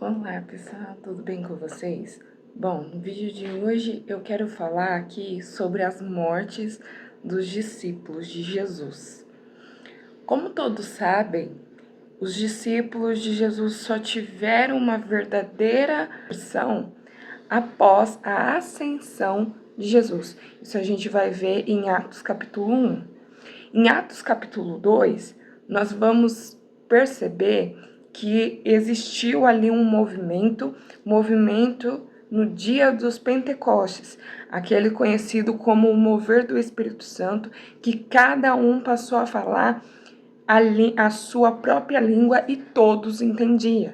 Olá pessoal, tudo bem com vocês? Bom, no vídeo de hoje eu quero falar aqui sobre as mortes dos discípulos de Jesus. Como todos sabem, os discípulos de Jesus só tiveram uma verdadeira versão após a ascensão de Jesus. Isso a gente vai ver em Atos capítulo 1. Em Atos capítulo 2, nós vamos perceber que existiu ali um movimento no dia dos Pentecostes, aquele conhecido como o mover do Espírito Santo, que cada um passou a falar a sua própria língua e todos entendiam.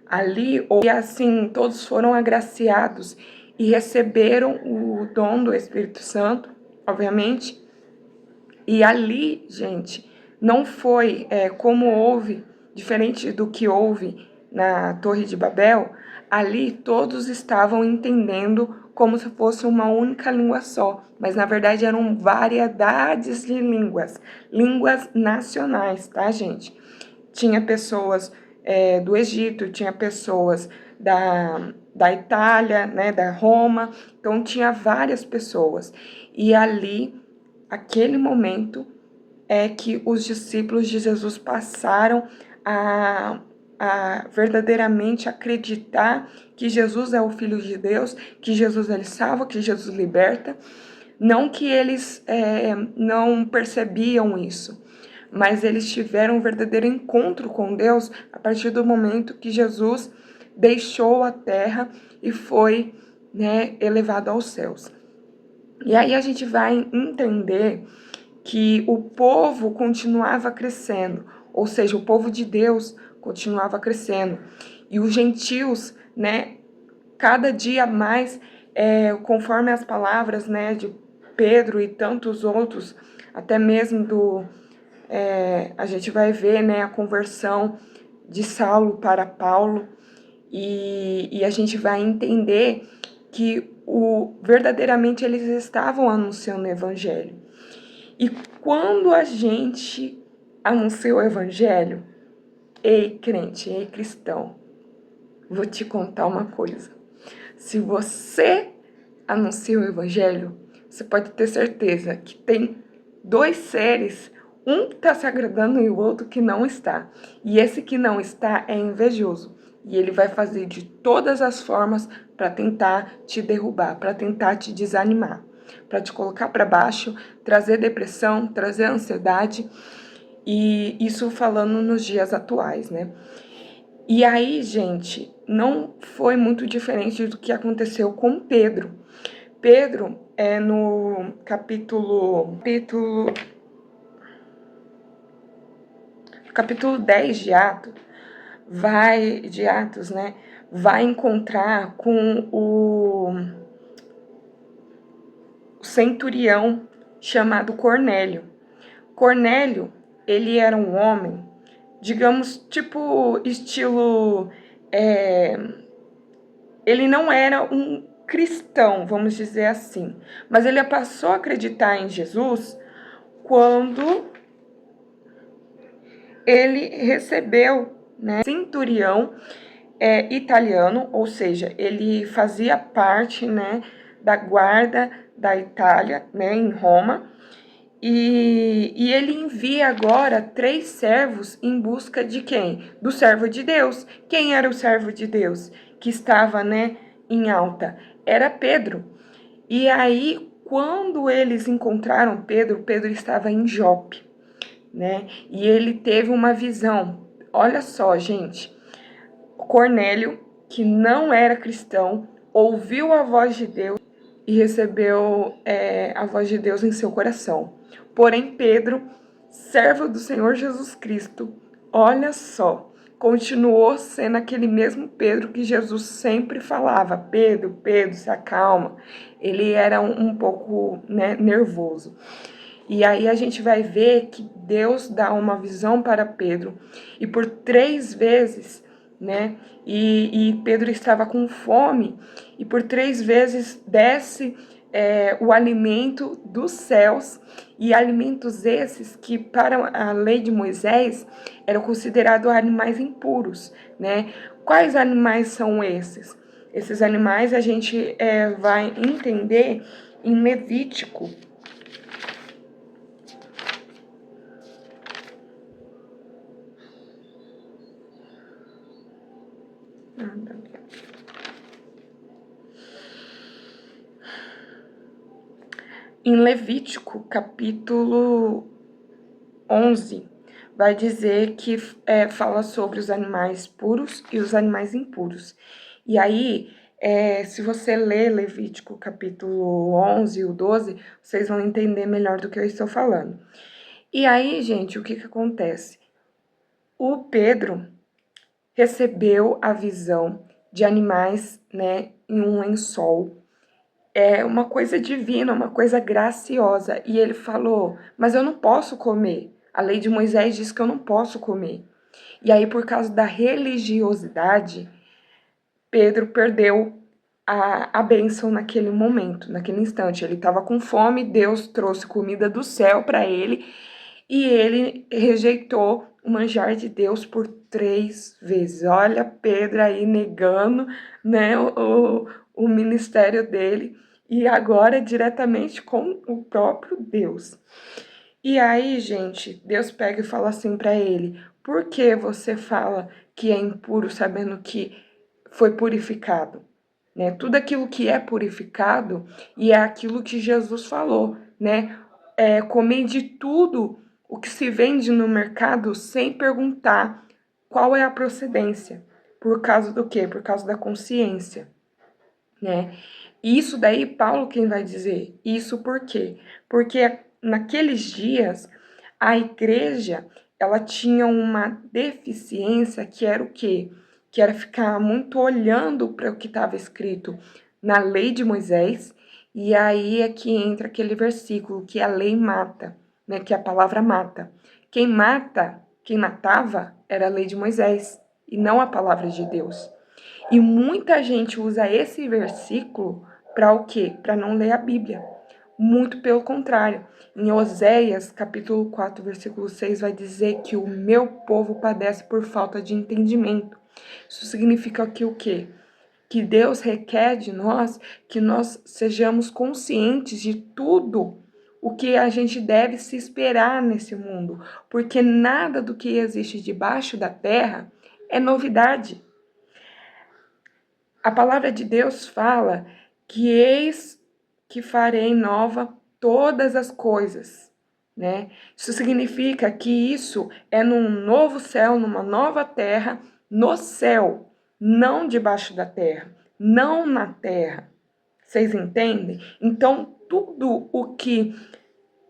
Ali, e assim, todos foram agraciados e receberam o dom do Espírito Santo, obviamente. E ali, gente, não foi como houve, diferente do que houve na Torre de Babel, ali todos estavam entendendo como se fosse uma única língua só, mas na verdade eram variedades de línguas nacionais, tá, gente? Tinha pessoas do Egito, tinha pessoas da Itália, né, da Roma, então tinha várias pessoas. E ali, aquele momento, é que os discípulos de Jesus passaram a verdadeiramente acreditar que Jesus é o Filho de Deus, que Jesus ele salva, que Jesus liberta. Não que eles não percebiam isso, mas eles tiveram um verdadeiro encontro com Deus a partir do momento que Jesus deixou a terra e foi, né, elevado aos céus. E aí a gente vai entender que o povo continuava crescendo, ou seja, o povo de Deus continuava crescendo. E os gentios, né, cada dia mais, conforme as palavras, né, de Pedro e tantos outros, até mesmo a gente vai ver, né, a conversão de Saulo para Paulo, e a gente vai entender que verdadeiramente eles estavam anunciando o evangelho. E quando a gente anuncia o evangelho, ei crente, ei cristão, vou te contar uma coisa. Se você anuncia o evangelho, você pode ter certeza que tem dois seres, um que está se agradando e o outro que não está. E esse que não está é invejoso. E ele vai fazer de todas as formas para tentar te derrubar, para tentar te desanimar, para te colocar para baixo, trazer depressão, trazer ansiedade. E isso falando nos dias atuais, né? E aí, gente, não foi muito diferente do que aconteceu com Pedro. Pedro, no capítulo 10 de Atos, né, vai encontrar com o centurião chamado Cornélio. Cornélio, ele era um homem, digamos, tipo, estilo... ele não era um cristão, vamos dizer assim, mas ele passou a acreditar em Jesus quando ele recebeu, né, centurião italiano, ou seja, ele fazia parte, né, da guarda da Itália, né, em Roma, e ele envia agora 3 servos em busca de quem? Do servo de Deus. Quem era o servo de Deus que estava, né, em alta? Era Pedro. E aí, quando eles encontraram Pedro, Pedro estava em Jope, né? E ele teve uma visão. Olha só, gente. Cornélio, que não era cristão, ouviu a voz de Deus e recebeu a voz de Deus em seu coração. Porém, Pedro, servo do Senhor Jesus Cristo, olha só, continuou sendo aquele mesmo Pedro que Jesus sempre falava: Pedro, Pedro, se acalma. Ele era um pouco, né, nervoso. E aí a gente vai ver que Deus dá uma visão para Pedro, e por 3 vezes, né, e Pedro estava com fome, e por 3 vezes desce o alimento dos céus, e alimentos esses que para a lei de Moisés eram considerados animais impuros, né? Quais animais são esses? Esses animais a gente vai entender em Levítico. Em Levítico, capítulo 11, vai dizer que fala sobre os animais puros e os animais impuros. E aí, se você ler Levítico capítulo 11 e o 12, vocês vão entender melhor do que eu estou falando. E aí, gente, o que acontece? O Pedro recebeu a visão de animais, né, em um lençol. É uma coisa divina, uma coisa graciosa. E ele falou, mas eu não posso comer. A lei de Moisés diz que eu não posso comer. E aí, por causa da religiosidade, Pedro perdeu a bênção naquele momento, naquele instante. Ele estava com fome, Deus trouxe comida do céu para ele e ele rejeitou o manjar de Deus por 3 vezes. Olha, Pedro aí negando, né, o ministério dele e agora diretamente com o próprio Deus. E aí, gente, Deus pega e fala assim para ele: por que você fala que é impuro sabendo que foi purificado? Né? Tudo aquilo que é purificado e é aquilo que Jesus falou, né? Comer de tudo o que se vende no mercado sem perguntar qual é a procedência. Por causa do quê? Por causa da consciência, né? E isso daí, Paulo quem vai dizer? Isso por quê? Porque naqueles dias, a igreja, ela tinha uma deficiência que era o quê? Que era ficar muito olhando para o que estava escrito na lei de Moisés, e aí é que entra aquele versículo que a lei mata, né? Que a palavra mata. Quem matava era a lei de Moisés, e não a palavra de Deus. E muita gente usa esse versículo para o quê? Para não ler a Bíblia. Muito pelo contrário. Em Oséias, capítulo 4, versículo 6, vai dizer que o meu povo padece por falta de entendimento. Isso significa que o quê? Que Deus requer de nós que nós sejamos conscientes de tudo o que a gente deve se esperar nesse mundo, porque nada do que existe debaixo da terra é novidade. A palavra de Deus fala que eis que farei nova todas as coisas, né? Isso significa que isso é num novo céu, numa nova terra, no céu, não debaixo da terra, não na terra. Vocês entendem? Então, tudo o que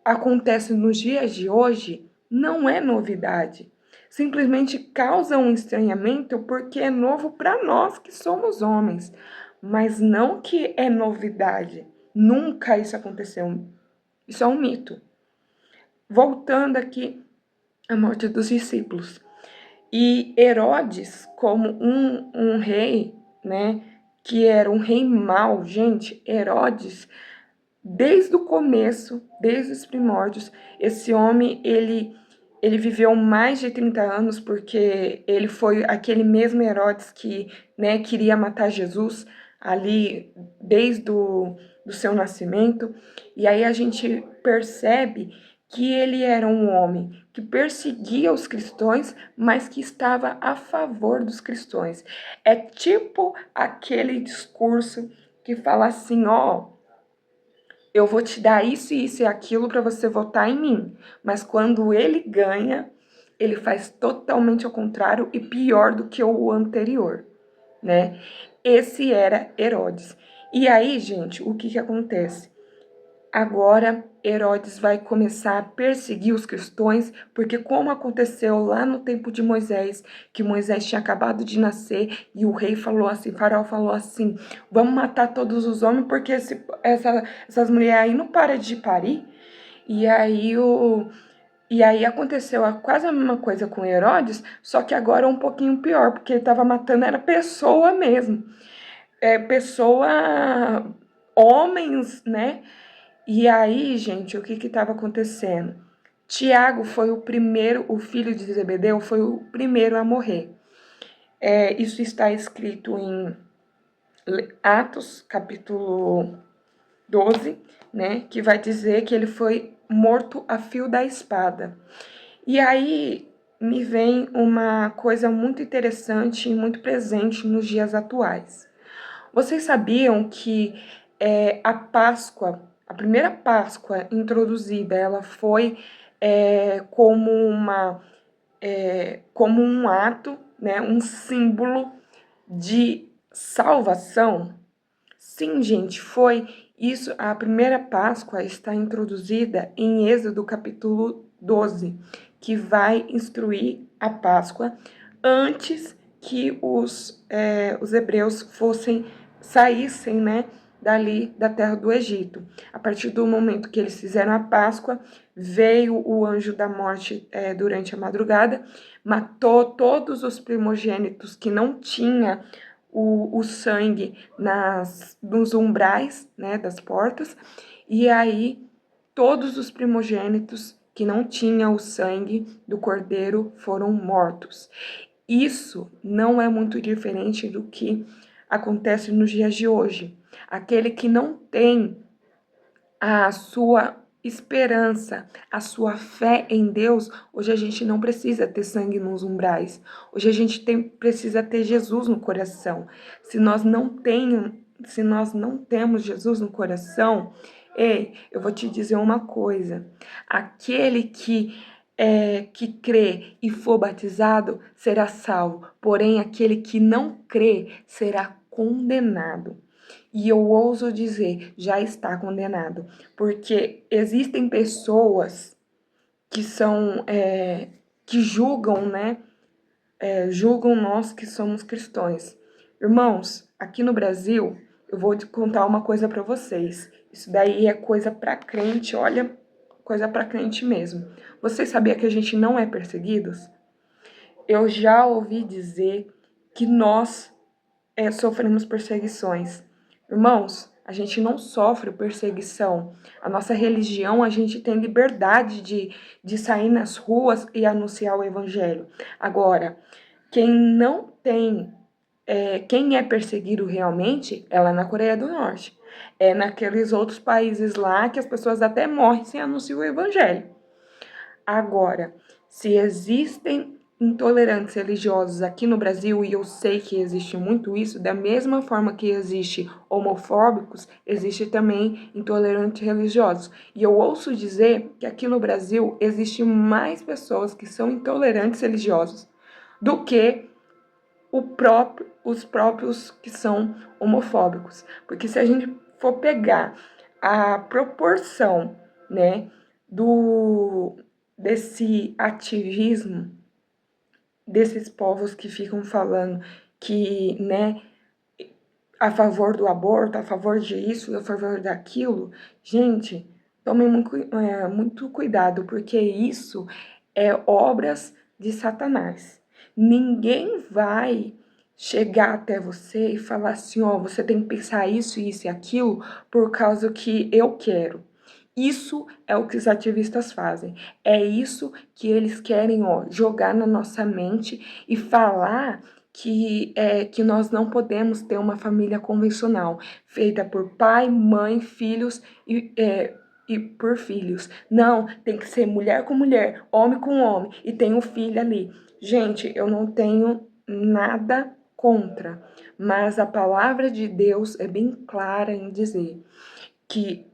acontece nos dias de hoje não é novidade. Simplesmente causa um estranhamento porque é novo para nós que somos homens, mas não que é novidade. Nunca isso aconteceu. Isso é um mito. Voltando aqui à morte dos discípulos. E Herodes, como um rei, né, que era um rei mau, gente, Herodes, desde o começo, desde os primórdios, esse homem, ele viveu mais de 30 anos, porque ele foi aquele mesmo Herodes que, né, queria matar Jesus ali desde do seu nascimento. E aí a gente percebe que ele era um homem que perseguia os cristãos, mas que estava a favor dos cristãos. É tipo aquele discurso que fala assim, ó, eu vou te dar isso, isso e aquilo para você votar em mim. Mas quando ele ganha, ele faz totalmente ao contrário e pior do que o anterior, né? Esse era Herodes. E aí, gente, o que acontece? Agora Herodes vai começar a perseguir os cristãos, porque como aconteceu lá no tempo de Moisés, que Moisés tinha acabado de nascer e o rei falou assim, Faraó falou assim, vamos matar todos os homens porque essas mulheres aí não param de parir. E aí aconteceu quase a mesma coisa com Herodes, só que agora um pouquinho pior, porque ele estava matando era pessoa mesmo. Pessoa homens, né? E aí, gente, o que estava acontecendo? Tiago foi o primeiro, o filho de Zebedeu foi o primeiro a morrer. Isso está escrito em Atos, capítulo 12, né? Que vai dizer que ele foi morto a fio da espada. E aí me vem uma coisa muito interessante e muito presente nos dias atuais. Vocês sabiam que a Páscoa, a primeira Páscoa introduzida, ela foi como um ato, né, um símbolo de salvação? Sim, gente, foi isso. A primeira Páscoa está introduzida em Êxodo capítulo 12, que vai instruir a Páscoa antes que os hebreus saíssem, né, dali da terra do Egito. A partir do momento que eles fizeram a Páscoa, veio o anjo da morte durante a madrugada, matou todos os primogênitos que não tinha o sangue nos umbrais, né, das portas, e aí todos os primogênitos que não tinham o sangue do cordeiro foram mortos. Isso não é muito diferente do que acontece nos dias de hoje. Aquele que não tem a sua esperança, a sua fé em Deus, hoje a gente não precisa ter sangue nos umbrais. Hoje a gente precisa ter Jesus no coração. Se nós não temos Jesus no coração, ei, eu vou te dizer uma coisa. Aquele que crê e for batizado será salvo, porém aquele que não crê será condenado. E eu ouso dizer, já está condenado, porque existem pessoas que que julgam, né? Julgam nós que somos cristãos. Irmãos, aqui no Brasil, eu vou te contar uma coisa para vocês. Isso daí é coisa para crente, olha, coisa para crente mesmo. Vocês sabiam que a gente não é perseguidos? Eu já ouvi dizer que nós sofremos perseguições. Irmãos, a gente não sofre perseguição. A nossa religião, a gente tem liberdade de sair nas ruas e anunciar o evangelho. Agora, quem não tem, quem é perseguido realmente, é lá na Coreia do Norte. É naqueles outros países lá que as pessoas até morrem sem anunciar o evangelho. Agora, se existem intolerantes religiosos aqui no Brasil, e eu sei que existe muito isso, da mesma forma que existe homofóbicos, existe também intolerantes religiosos. E eu ouço dizer que aqui no Brasil existe mais pessoas que são intolerantes religiosos do que os próprios que são homofóbicos. Porque se a gente for pegar a proporção, né, desse ativismo desses povos que ficam falando que, né, a favor do aborto, a favor disso, a favor daquilo, gente, tomem muito cuidado, porque isso é obras de Satanás. Ninguém vai chegar até você e falar assim, ó, você tem que pensar isso, isso e aquilo por causa que eu quero. Isso é o que os ativistas fazem. É isso que eles querem, ó, jogar na nossa mente e falar que nós não podemos ter uma família convencional, feita por pai, mãe, filhos e por filhos. Não, tem que ser mulher com mulher, homem com homem, e tem um filho ali. Gente, eu não tenho nada contra, mas a palavra de Deus é bem clara em dizer que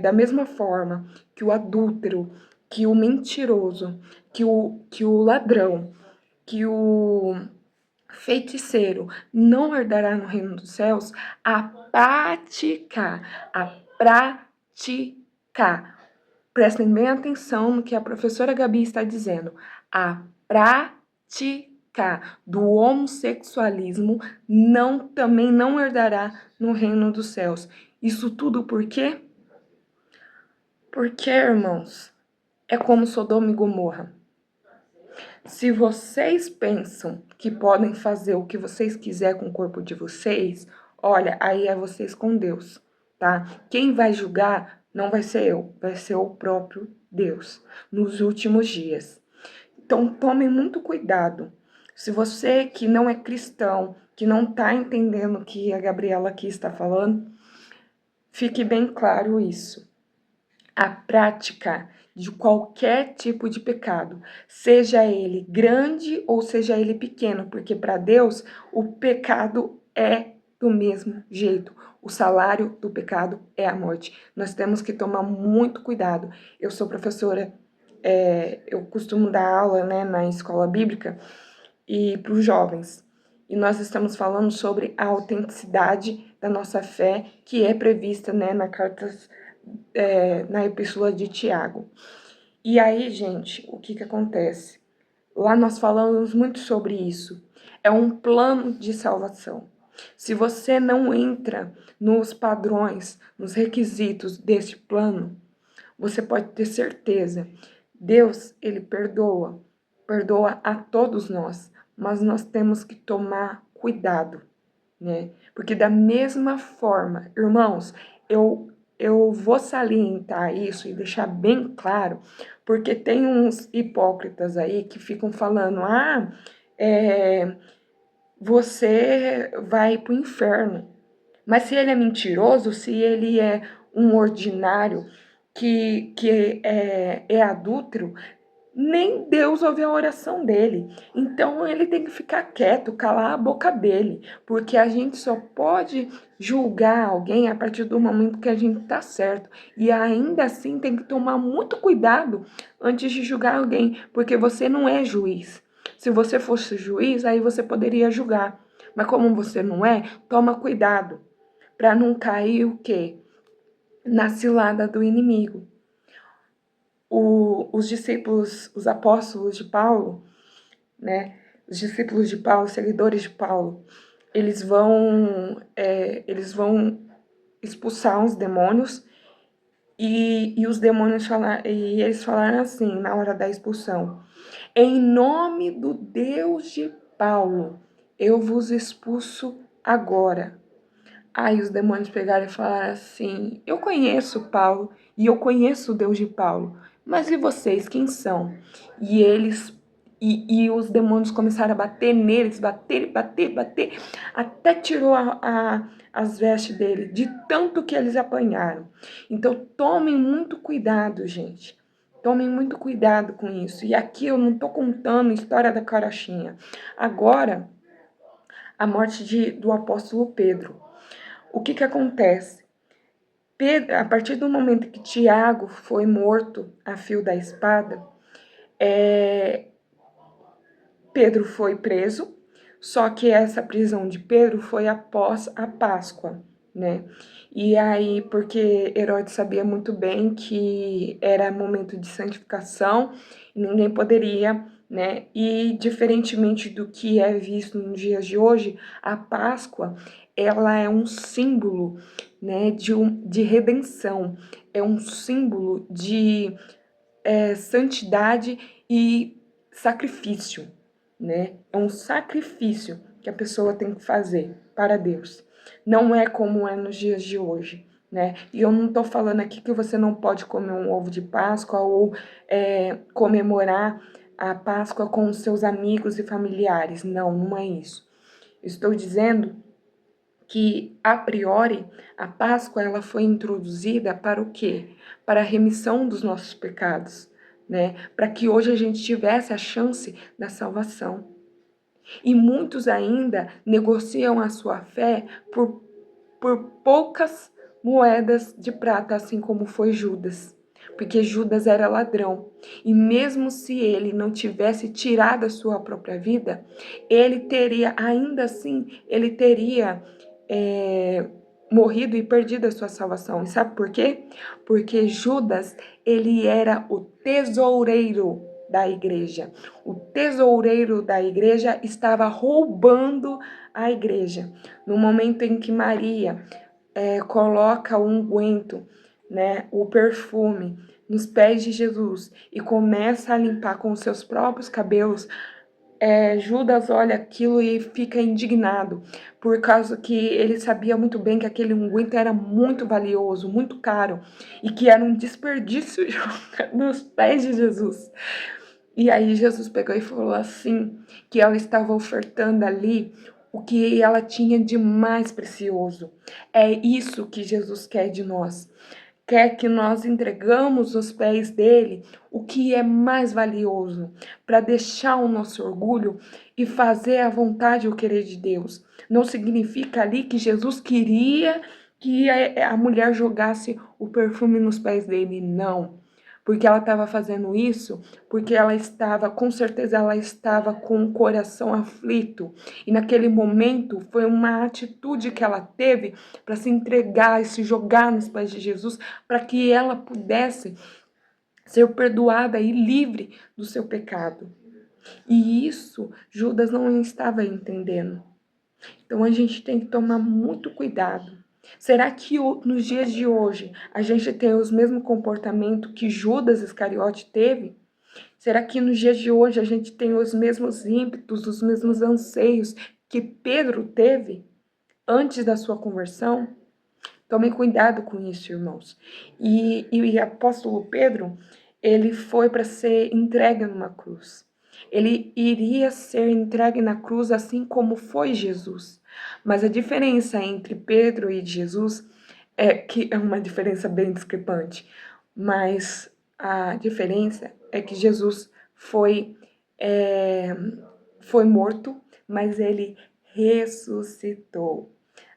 da mesma forma que o adúltero, que o mentiroso, que o ladrão, que o feiticeiro não herdará no reino dos céus, a prática. Prestem bem atenção no que a professora Gabi está dizendo. A prática do homossexualismo também não herdará no reino dos céus. Isso tudo por quê? Porque, irmãos, é como Sodoma e Gomorra. Se vocês pensam que podem fazer o que vocês quiserem com o corpo de vocês, olha, aí é vocês com Deus, tá? Quem vai julgar não vai ser eu, vai ser o próprio Deus nos últimos dias. Então, tomem muito cuidado. Se você que não é cristão, que não está entendendo o que a Gabriela aqui está falando, fique bem claro isso. A prática de qualquer tipo de pecado, seja ele grande ou seja ele pequeno, porque para Deus o pecado é do mesmo jeito. O salário do pecado é a morte. Nós temos que tomar muito cuidado. Eu sou professora, eu costumo dar aula, né, na escola bíblica e para os jovens. E nós estamos falando sobre a autenticidade da nossa fé, que é prevista, né, na epístola de Tiago. E aí, gente, o que acontece? Lá nós falamos muito sobre isso. É um plano de salvação. Se você não entra nos padrões, nos requisitos deste plano, você pode ter certeza, Deus, ele perdoa a todos nós, mas nós temos que tomar cuidado, né? Porque da mesma forma, irmãos, eu vou salientar isso e deixar bem claro, porque tem uns hipócritas aí que ficam falando, você vai pro inferno. Mas se ele é mentiroso, se ele é um ordinário que é adúltero, nem Deus ouve a oração dele. Então ele tem que ficar quieto, calar a boca dele, porque a gente só pode julgar alguém a partir do momento que a gente tá certo. E ainda assim tem que tomar muito cuidado antes de julgar alguém, porque você não é juiz. Se você fosse juiz, aí você poderia julgar. Mas como você não é, toma cuidado para não cair o quê? Na cilada do inimigo. Os discípulos, os apóstolos de Paulo, né? Os discípulos de Paulo, seguidores de Paulo, eles vão expulsar os demônios e os demônios e eles falaram assim na hora da expulsão: em nome do Deus de Paulo, eu vos expulso agora. Aí os demônios pegaram e falaram assim: eu conheço Paulo e eu conheço o Deus de Paulo, mas e vocês, quem são? E eles e os demônios começaram a bater neles, bater, até tirou as vestes dele, de tanto que eles apanharam. Então tomem muito cuidado, gente. Tomem muito cuidado com isso. E aqui eu não tô contando a história da carochinha. Agora, a morte do apóstolo Pedro. O que acontece? Pedro, a partir do momento que Tiago foi morto a fio da espada, Pedro foi preso, só que essa prisão de Pedro foi após a Páscoa, né? E aí, porque Herodes sabia muito bem que era momento de santificação, ninguém poderia, né? E diferentemente do que é visto nos dias de hoje, a Páscoa, ela é um símbolo, né, de redenção, é um símbolo de santidade e sacrifício, né? É um sacrifício que a pessoa tem que fazer para Deus. Não é como é nos dias de hoje, né? E eu não tô falando aqui que você não pode comer um ovo de Páscoa ou comemorar a Páscoa com os seus amigos e familiares. Não, não é isso. Estou dizendo que, a priori, a Páscoa ela foi introduzida para o quê? Para a remissão dos nossos pecados, né? Para que hoje a gente tivesse a chance da salvação. E muitos ainda negociam a sua fé por poucas moedas de prata, assim como foi Judas. Porque Judas era ladrão. E mesmo se ele não tivesse tirado a sua própria vida, ele teria, ainda assim, ele teria morrido e perdido a sua salvação. E sabe por quê? Porque Judas, ele era o tesoureiro da igreja. O tesoureiro da igreja estava roubando a igreja. No momento em que Maria coloca o unguento, né, o perfume, nos pés de Jesus e começa a limpar com os seus próprios cabelos, Judas olha aquilo e fica indignado, por causa que ele sabia muito bem que aquele unguento era muito valioso, muito caro, e que era um desperdício nos pés de Jesus. E aí Jesus pegou e falou assim, que ela estava ofertando ali o que ela tinha de mais precioso. É isso que Jesus quer de nós. Quer que nós entregamos aos pés dele o que é mais valioso, para deixar o nosso orgulho e fazer a vontade e o querer de Deus. Não significa ali que Jesus queria que a mulher jogasse o perfume nos pés dele, não. Porque ela estava fazendo isso, porque ela estava, com certeza ela estava com o coração aflito. E naquele momento foi uma atitude que ela teve para se entregar e se jogar nos pés de Jesus, para que ela pudesse ser perdoada e livre do seu pecado. E isso Judas não estava entendendo. Então a gente tem que tomar muito cuidado. Será que nos dias de hoje a gente tem os mesmos comportamentos que Judas Iscariote teve? Será que nos dias de hoje a gente tem os mesmos ímpetos, os mesmos anseios que Pedro teve antes da sua conversão? Tomem cuidado com isso, irmãos. E o apóstolo Pedro, ele foi para ser entregue numa cruz. Ele iria ser entregue na cruz assim como foi Jesus. Mas a diferença entre Pedro e Jesus é que é uma diferença bem discrepante. Mas a diferença é que Jesus é, foi morto, mas ele ressuscitou.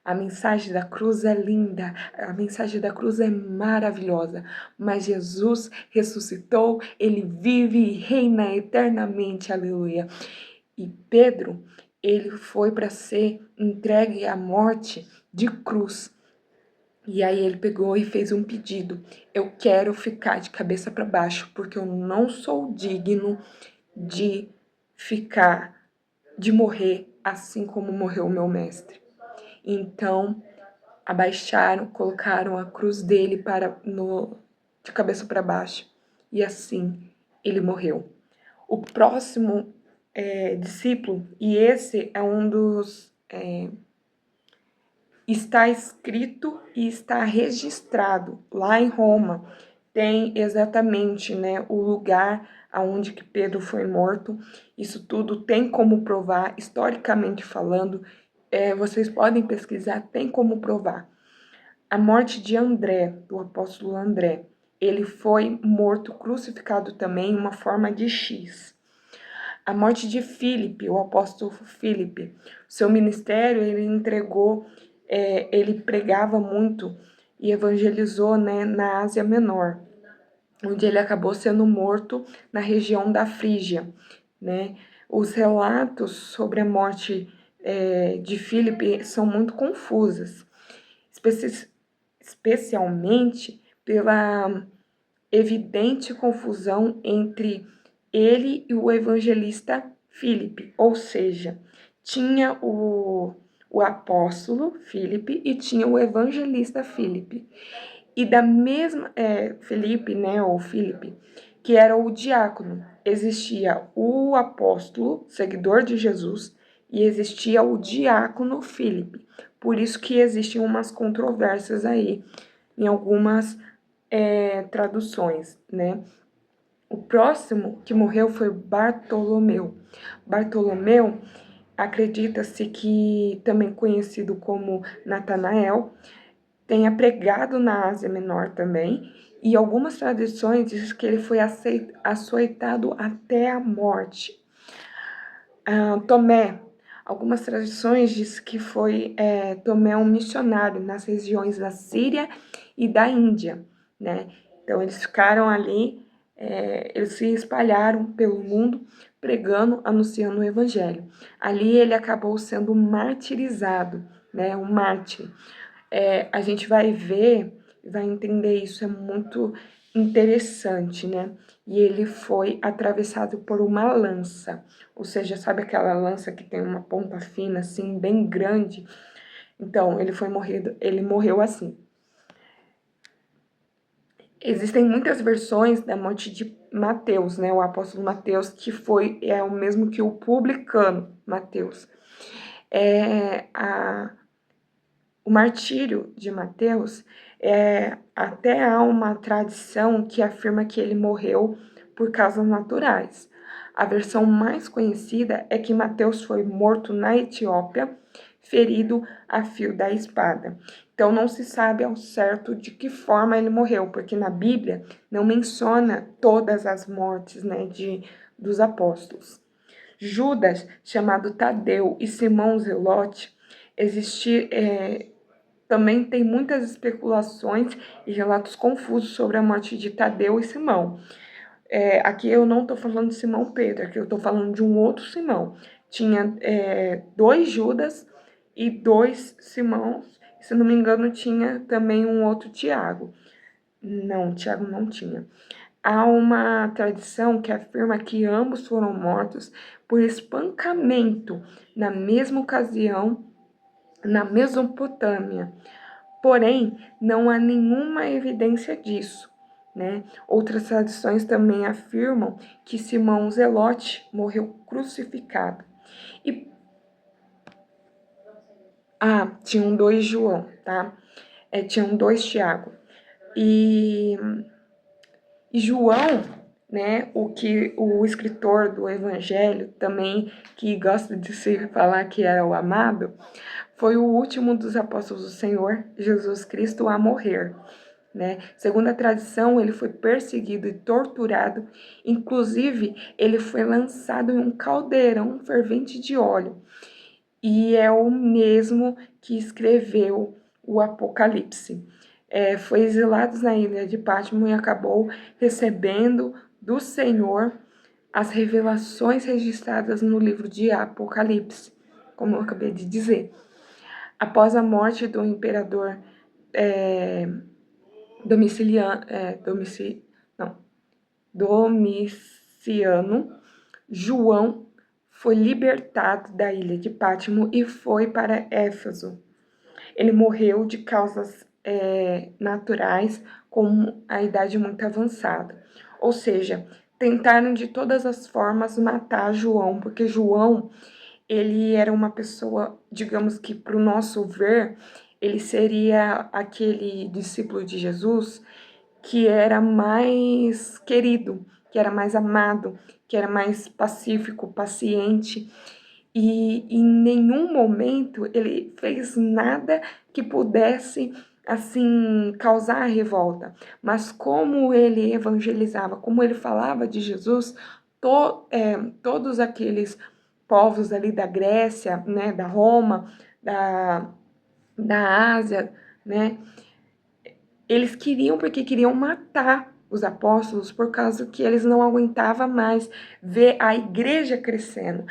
A mensagem da cruz é linda, a mensagem da cruz é maravilhosa, mas Jesus ressuscitou, ele vive e reina eternamente, aleluia. E Pedro, ele foi para ser entregue à morte de cruz. E aí ele pegou e fez um pedido: eu quero ficar de cabeça para baixo, porque eu não sou digno de de morrer assim como morreu o meu mestre. Então, abaixaram, colocaram a cruz dele de cabeça para baixo. E assim ele morreu. O próximo discípulo, e esse é um dos... está escrito e está registrado lá em Roma. Tem exatamente, né, o lugar aonde que Pedro foi morto. Isso tudo tem como provar, historicamente falando. Vocês podem pesquisar, tem como provar. A morte de André, do apóstolo André, ele foi morto, crucificado também, em uma forma de X. A morte de Filipe, o apóstolo Filipe, seu ministério, ele entregou, ele pregava muito e evangelizou, né, na Ásia Menor, onde ele acabou sendo morto na região da Frígia, né? Os relatos sobre a morte de Filipe são muito confusas, especialmente pela evidente confusão entre ele e o evangelista Filipe, ou seja, tinha o apóstolo Filipe e tinha o evangelista Filipe. E da mesma, Felipe, né, ou Filipe, que era o diácono, existia o apóstolo, seguidor de Jesus, e existia o diácono Filipe. Por isso que existem umas controvérsias aí, em algumas traduções, né? O próximo que morreu foi Bartolomeu. Bartolomeu, acredita-se que também conhecido como Natanael, tenha pregado na Ásia Menor também, e algumas tradições dizem que ele foi açoitado até a morte. Tomé, algumas tradições dizem que foi Tomé um missionário nas regiões da Síria e da Índia, né? Então eles ficaram ali, eles se espalharam pelo mundo pregando, anunciando o evangelho. Ali ele acabou sendo martirizado, né? Um mártir. A gente vai ver, vai entender isso, é muito interessante, né? E ele foi atravessado por uma lança, ou seja, sabe aquela lança que tem uma ponta fina, assim, bem grande? Então, ele morreu assim. Existem muitas versões da morte de Mateus, né, o apóstolo Mateus, que é o mesmo que o publicano Mateus. O martírio de Mateus, até há uma tradição que afirma que ele morreu por causas naturais. A versão mais conhecida é que Mateus foi morto na Etiópia, ferido a fio da espada. Então não se sabe ao certo de que forma ele morreu, porque na Bíblia não menciona todas as mortes, né, dos apóstolos. Judas, chamado Tadeu, e Simão Zelote, também tem muitas especulações e relatos confusos sobre a morte de Tadeu e Simão. Aqui eu não estou falando de Simão Pedro, aqui eu estou falando de um outro Simão. Tinha 2 Judas e 2 Simãos, se não me engano tinha também um outro Tiago. Não, Tiago não tinha. Há uma tradição que afirma que ambos foram mortos por espancamento na mesma ocasião, na Mesopotâmia. Porém, não há nenhuma evidência disso, né? Outras tradições também afirmam que Simão Zelote morreu crucificado. Tinham 2 João, tá? Tinham 2 Tiago. E João, né, o escritor do Evangelho também, que gosta de se falar que era o amado, foi o último dos apóstolos do Senhor Jesus Cristo a morrer, né? Segundo a tradição, ele foi perseguido e torturado, inclusive ele foi lançado em um caldeirão fervente de óleo, e é o mesmo que escreveu o Apocalipse. Foi exilado na ilha de Patmos e acabou recebendo do Senhor as revelações registradas no livro de Apocalipse, como eu acabei de dizer. Após a morte do imperador Domiciano, João foi libertado da ilha de Patmos e foi para Éfeso. Ele morreu de causas naturais, com a idade muito avançada. Ou seja, tentaram de todas as formas matar João, porque João, ele era uma pessoa, digamos que para o nosso ver, ele seria aquele discípulo de Jesus que era mais querido, que era mais amado, que era mais pacífico, paciente. E em nenhum momento ele fez nada que pudesse, assim, causar revolta. Mas como ele evangelizava, como ele falava de Jesus, todos aqueles povos ali da Grécia, né, da Roma, da Ásia, né, eles porque queriam matar os apóstolos por causa que eles não aguentavam mais ver a igreja crescendo.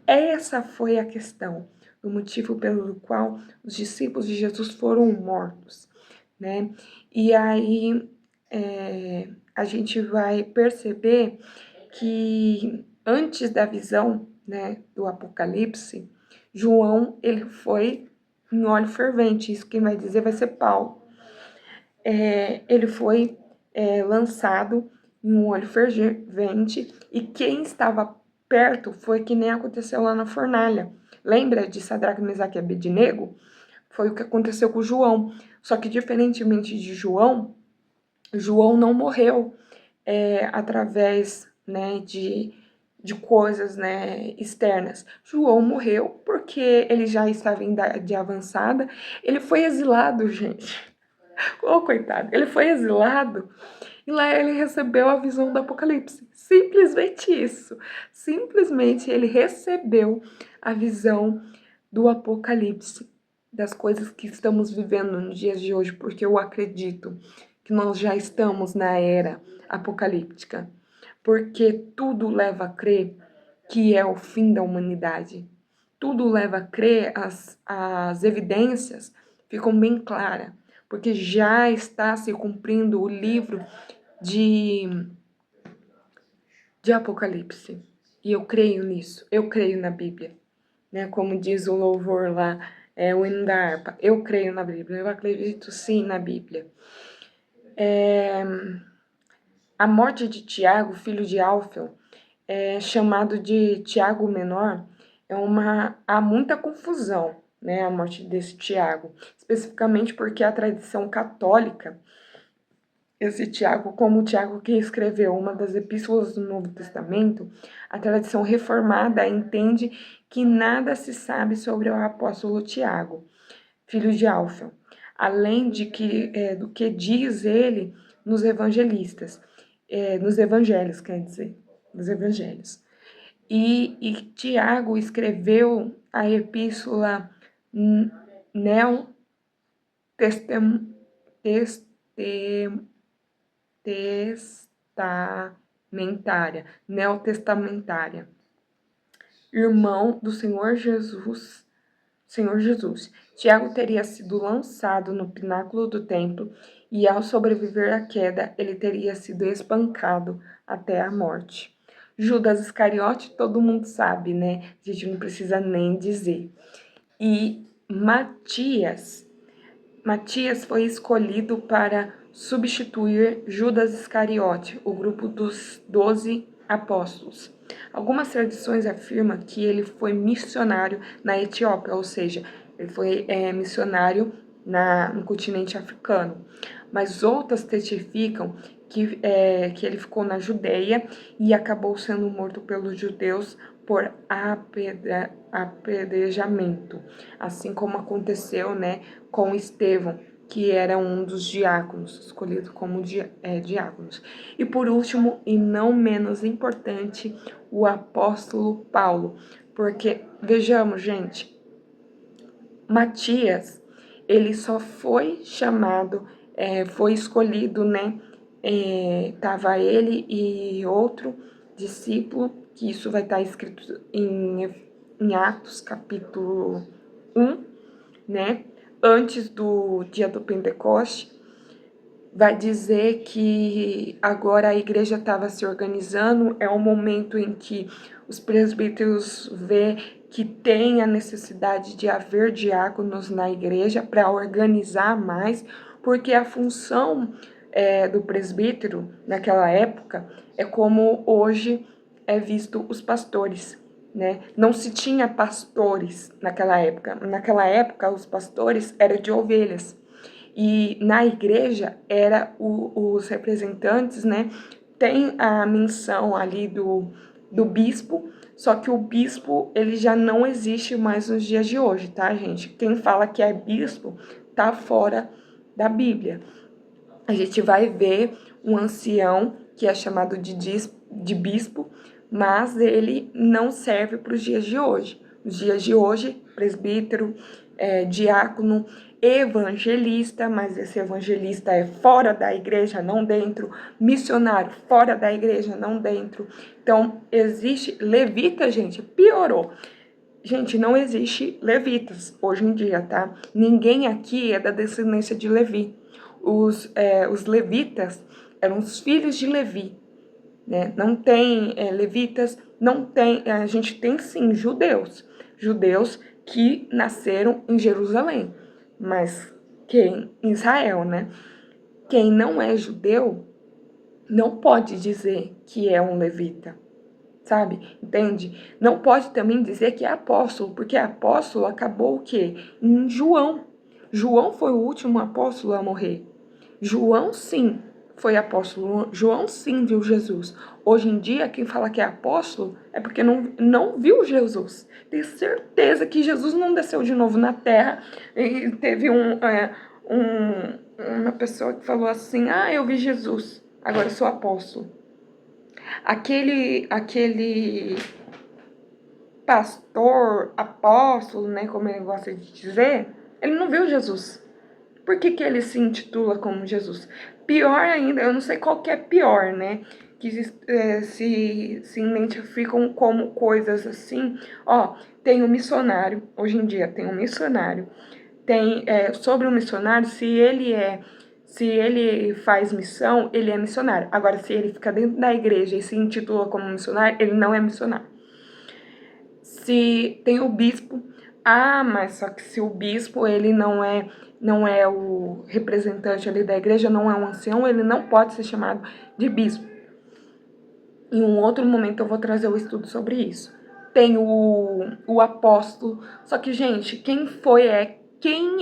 Essa foi a questão, o motivo pelo qual os discípulos de Jesus foram mortos, né? E aí a gente vai perceber que antes da visão, né, do Apocalipse, João, ele foi em óleo fervente, isso quem vai dizer vai ser Paulo. Ele foi lançado em um óleo fervente e quem estava perto foi que nem aconteceu lá na fornalha. Lembra de Sadraque, Mesaque e Abednego? Foi o que aconteceu com João. Só que diferentemente de João, João não morreu através, né, de coisas, né, externas. João morreu porque ele já estava em idade avançada. Ele foi exilado, gente. Coitado, ele foi exilado e lá ele recebeu a visão do Apocalipse. Simplesmente isso. Simplesmente ele recebeu a visão do Apocalipse, das coisas que estamos vivendo nos dias de hoje, porque eu acredito que nós já estamos na era apocalíptica, porque tudo leva a crer que é o fim da humanidade. Tudo leva a crer, as evidências ficam bem claras, porque já está se cumprindo o livro de Apocalipse. E eu creio nisso, eu creio na Bíblia. Né? Como diz o louvor lá, o hino da harpa, eu creio na Bíblia, eu acredito sim na Bíblia. A morte de Tiago, filho de Alfeu, chamado de Tiago Menor, há muita confusão, né, a morte desse Tiago, especificamente porque a tradição católica, esse Tiago, como o Tiago que escreveu uma das epístolas do Novo Testamento, a tradição reformada entende que nada se sabe sobre o apóstolo Tiago, filho de Alfeu, além do que diz ele nos evangelistas, nos evangelhos, quer dizer, nos evangelhos. E Tiago escreveu a epístola neotestamentária, irmão do Senhor Jesus. Tiago teria sido lançado no pináculo do templo e, ao sobreviver à queda, ele teria sido espancado até a morte. Judas Iscariote, todo mundo sabe, né? A gente não precisa nem dizer. E Matias foi escolhido para substituir Judas Iscariote, o grupo dos 12 apóstolos. Algumas tradições afirmam que ele foi missionário na Etiópia, ou seja, ele foi missionário no continente africano. Mas outras testificam que ele ficou na Judeia e acabou sendo morto pelos judeus por apedrejamento, assim como aconteceu, né, com Estevão, que era um dos diáconos, escolhido como diáconos. E por último, e não menos importante, o apóstolo Paulo, porque, vejamos, gente, Matias, ele só foi chamado, foi escolhido, né, tava ele e outro discípulo, que isso vai estar escrito em Atos, capítulo 1, né, antes do dia do Pentecoste, vai dizer que agora a igreja estava se organizando, é um momento em que os presbíteros vê que tem a necessidade de haver diáconos na igreja para organizar mais, porque a função do presbítero naquela época é como hoje é visto os pastores, né? Não se tinha pastores naquela época. Naquela época, os pastores eram de ovelhas. E na igreja, os representantes, né? Tem a menção ali do bispo, só que o bispo, ele já não existe mais nos dias de hoje, tá, gente? Quem fala que é bispo tá fora da Bíblia. A gente vai ver um ancião que é chamado de bispo, mas ele não serve para os dias de hoje. Nos dias de hoje, presbítero, diácono, evangelista, mas esse evangelista é fora da igreja, não dentro, missionário, fora da igreja, não dentro. Então, existe levita, gente, piorou. Gente, não existe levitas hoje em dia, tá? Ninguém aqui é da descendência de Levi. Os levitas eram os filhos de Levi, né? Não tem levitas, não tem, a gente tem sim judeus que nasceram em Jerusalém, mas em Israel, né? Quem não é judeu não pode dizer que é um levita, sabe? Entende? Não pode também dizer que é apóstolo, porque apóstolo acabou o quê? Em João. João foi o último apóstolo a morrer. João, sim, foi apóstolo. João, sim, viu Jesus. Hoje em dia, quem fala que é apóstolo é porque não viu Jesus. Tem certeza que Jesus não desceu de novo na terra. E teve uma pessoa que falou assim, eu vi Jesus, agora eu sou apóstolo. Aquele pastor, apóstolo, né, como ele gosta de dizer, ele não viu Jesus. Por que ele se intitula como Jesus? Pior ainda, eu não sei qual que é pior, né? Que se identificam como coisas assim. Tem um missionário, hoje em dia tem um missionário. Tem sobre o missionário, se ele faz missão, ele é missionário. Agora, se ele fica dentro da igreja e se intitula como missionário, ele não é missionário. Se tem o bispo, mas só que se o bispo ele não é o representante ali da igreja, não é um ancião, ele não pode ser chamado de bispo. Em um outro momento eu vou trazer o estudo sobre isso. Tem o apóstolo. Só que, gente, quem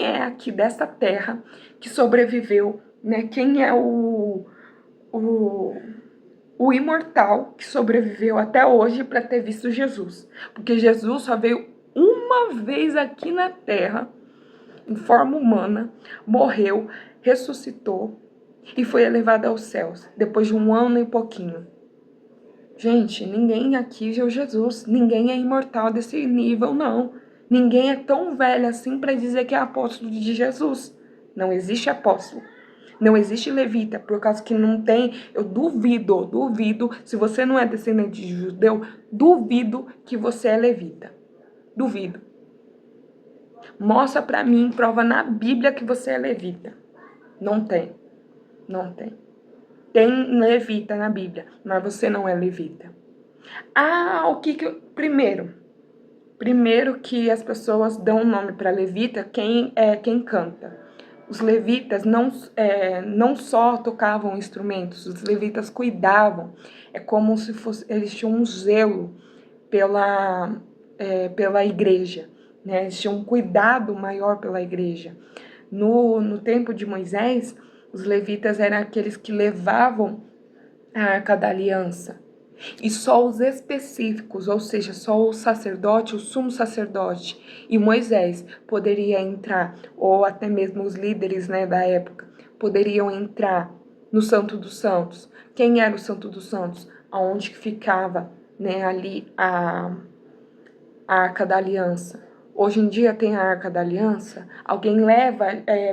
é aqui dessa terra que sobreviveu, né? Quem é o, o imortal que sobreviveu até hoje para ter visto Jesus? Porque Jesus só veio uma vez aqui na terra, em forma humana, morreu, ressuscitou e foi elevado aos céus, depois de 1 ano e pouquinho. Gente, ninguém aqui viu Jesus, ninguém é imortal desse nível, não. Ninguém é tão velho assim para dizer que é apóstolo de Jesus. Não existe apóstolo. Não existe levita, por causa que não tem. Eu duvido, se você não é descendente de judeu, duvido que você é levita. Duvido. Mostra pra mim, prova na Bíblia que você é levita. Não tem. Não tem. Tem levita na Bíblia, mas você não é levita. Primeiro que as pessoas dão nome para levita quem canta. Os levitas não só tocavam instrumentos, os levitas cuidavam. É como se eles tinham um zelo pela igreja, né? Eles tinham um cuidado maior pela igreja. No tempo de Moisés, os levitas eram aqueles que levavam a Arca da Aliança. E só os específicos, ou seja, só o sacerdote, o sumo sacerdote e Moisés poderia entrar, ou até mesmo os líderes, né, da época, poderiam entrar no Santo dos Santos. Quem era o Santo dos Santos? Aonde que ficava, né, ali a Arca da Aliança. Hoje em dia tem a Arca da Aliança? Alguém leva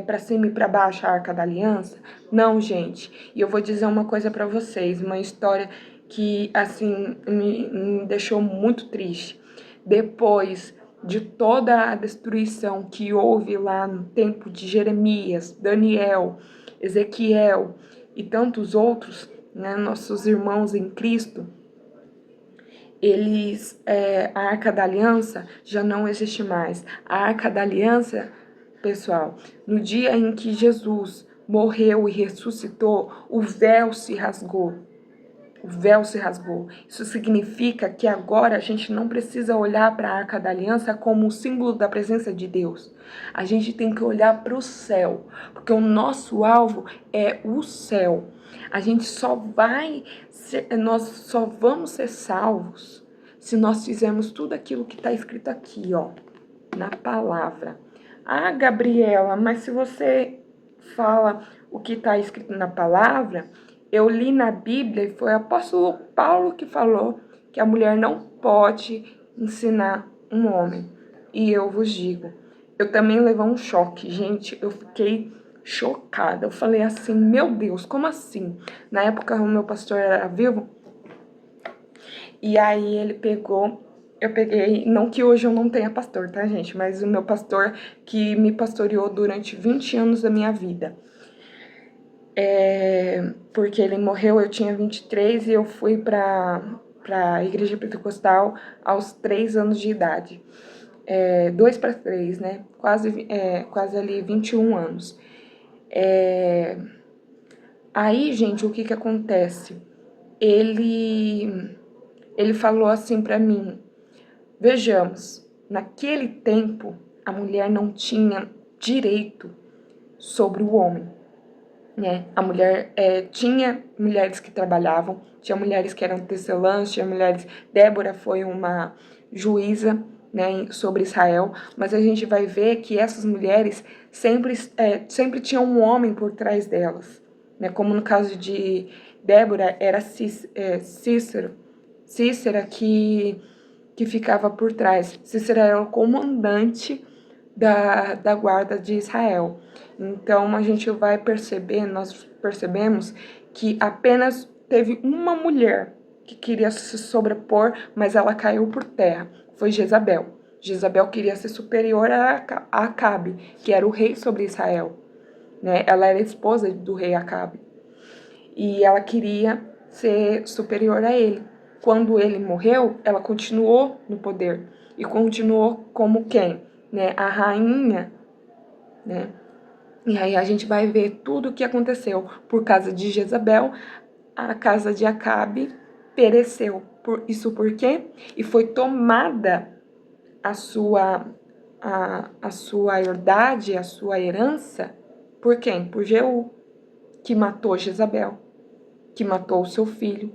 para cima e para baixo a Arca da Aliança? Não, gente. E eu vou dizer uma coisa para vocês, uma história que, assim, me deixou muito triste. Depois de toda a destruição que houve lá no tempo de Jeremias, Daniel, Ezequiel e tantos outros, né, nossos irmãos em Cristo, a Arca da Aliança já não existe mais. A Arca da Aliança, pessoal, no dia em que Jesus morreu e ressuscitou, o véu se rasgou. O véu se rasgou. Isso significa que agora a gente não precisa olhar para a Arca da Aliança como um símbolo da presença de Deus. A gente tem que olhar para o céu, porque o nosso alvo é o céu. Nós só vamos ser salvos se nós fizermos tudo aquilo que está escrito aqui, ó, na palavra. Ah, Gabriela, mas se você fala o que está escrito na palavra, eu li na Bíblia e foi o apóstolo Paulo que falou que a mulher não pode ensinar um homem. E eu vos digo, eu também levei um choque, gente, eu fiquei chocada. Eu falei assim, meu Deus, como assim? Na época o meu pastor era vivo, e aí eu peguei, não que hoje eu não tenha pastor, tá, gente? Mas o meu pastor que me pastoreou durante 20 anos da minha vida. Porque ele morreu, eu tinha 23 e eu fui pra igreja pentecostal aos 3 anos de idade. 2 para 3, né? Quase ali 21 anos. Aí, gente, o que acontece? Ele falou assim pra mim, vejamos, naquele tempo a mulher não tinha direito sobre o homem, né? A mulher tinha mulheres que trabalhavam, tinha mulheres que eram tecelãs, tinha mulheres. Débora foi uma juíza, né, sobre Israel, mas a gente vai ver que essas mulheres sempre tinham um homem por trás delas, né? Como no caso de Débora era Cícera que ficava por trás. Cícera era o comandante da guarda de Israel. Então a gente vai perceber, nós percebemos que apenas teve uma mulher que queria se sobrepor, mas ela caiu por terra. Foi Jezabel. Jezabel queria ser superior a Acabe, que era o rei sobre Israel, né? Ela era esposa do rei Acabe. E ela queria ser superior a ele. Quando ele morreu, ela continuou no poder. E continuou como quem? Né? A rainha, né? E aí a gente vai ver tudo o que aconteceu por causa de Jezabel, a casa de Acabe, pereceu. Isso por quê? E foi tomada a sua herdade, a sua herança, por quem? Por Jeú, que matou Jezabel, que matou o seu filho.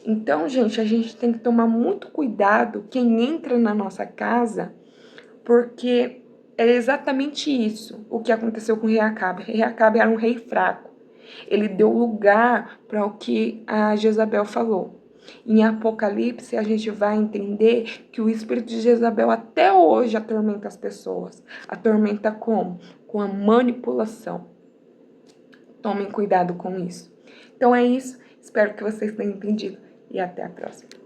Então, gente, a gente tem que tomar muito cuidado quem entra na nossa casa, porque é exatamente isso o que aconteceu com o rei Acabe. O rei Acabe era um rei fraco. Ele deu lugar para o que a Jezabel falou. Em Apocalipse, a gente vai entender que o espírito de Jezabel até hoje atormenta as pessoas. Atormenta como? Com a manipulação. Tomem cuidado com isso. Então é isso. Espero que vocês tenham entendido e até a próxima.